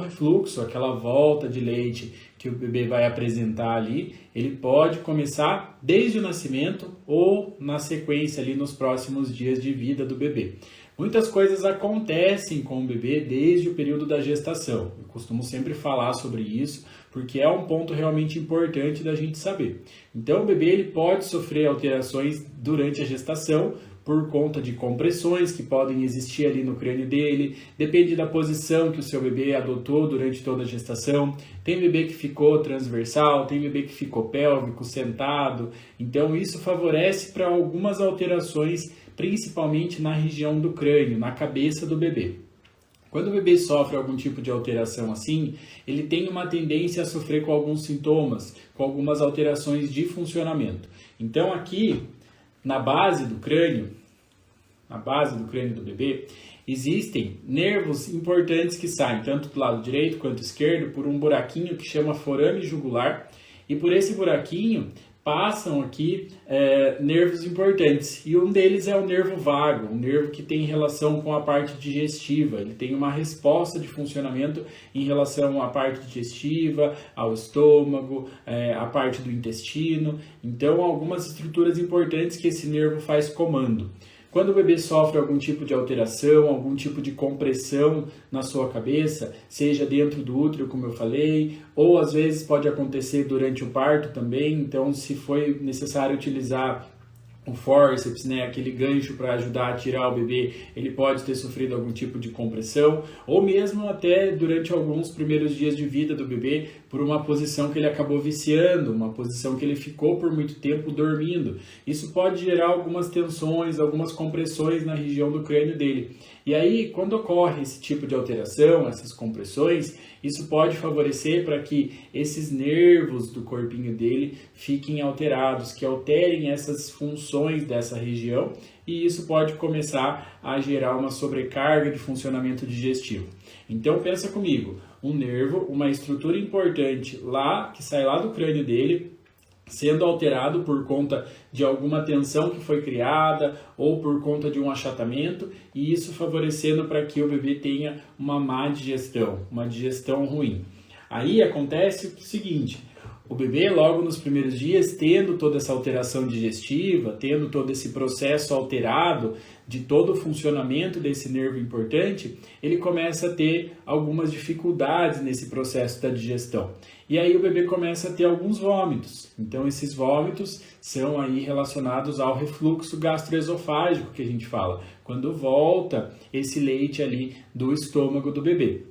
refluxo, aquela volta de leite que o bebê vai apresentar ali, ele pode começar desde o nascimento ou na sequência ali nos próximos dias de vida do bebê. Muitas coisas acontecem com o bebê desde o período da gestação. Eu costumo sempre falar sobre isso, porque é um ponto realmente importante da gente saber. Então, o bebê ele pode sofrer alterações durante a gestação, por conta de compressões que podem existir ali no crânio dele, depende da posição que o seu bebê adotou durante toda a gestação. Tem bebê que ficou transversal, tem bebê que ficou pélvico, sentado, então isso favorece para algumas alterações, principalmente na região do crânio, na cabeça do bebê. Quando o bebê sofre algum tipo de alteração assim, ele tem uma tendência a sofrer com alguns sintomas, com algumas alterações de funcionamento. Então aqui, na base do crânio do bebê, existem nervos importantes que saem, tanto do lado direito quanto esquerdo, por um buraquinho que chama forame jugular, e por esse buraquinho passam aqui nervos importantes, e um deles é o nervo vago, um nervo que tem relação com a parte digestiva. Ele tem uma resposta de funcionamento em relação à parte digestiva, ao estômago, à parte do intestino. Então, algumas estruturas importantes que esse nervo faz comando. Quando o bebê sofre algum tipo de alteração, algum tipo de compressão na sua cabeça, seja dentro do útero, como eu falei, ou às vezes pode acontecer durante o parto também, então se foi necessário utilizar o fórceps, aquele gancho para ajudar a tirar o bebê, ele pode ter sofrido algum tipo de compressão, ou mesmo até durante alguns primeiros dias de vida do bebê, por uma posição que ele acabou viciando, uma posição que ele ficou por muito tempo dormindo. Isso pode gerar algumas tensões, algumas compressões na região do crânio dele. E aí, quando ocorre esse tipo de alteração, essas compressões, isso pode favorecer para que esses nervos do corpinho dele fiquem alterados, que alterem essas funções dessa região, e isso pode começar a gerar uma sobrecarga de funcionamento digestivo. Então pensa comigo, um nervo, uma estrutura importante lá, que sai lá do crânio dele, sendo alterado por conta de alguma tensão que foi criada ou por conta de um achatamento, e isso favorecendo para que o bebê tenha uma má digestão, uma digestão ruim. Aí acontece o seguinte, o bebê logo nos primeiros dias, tendo toda essa alteração digestiva, tendo todo esse processo alterado de todo o funcionamento desse nervo importante, ele começa a ter algumas dificuldades nesse processo da digestão. E aí o bebê começa a ter alguns vômitos. Então esses vômitos são aí relacionados ao refluxo gastroesofágico que a gente fala, quando volta esse leite ali do estômago do bebê.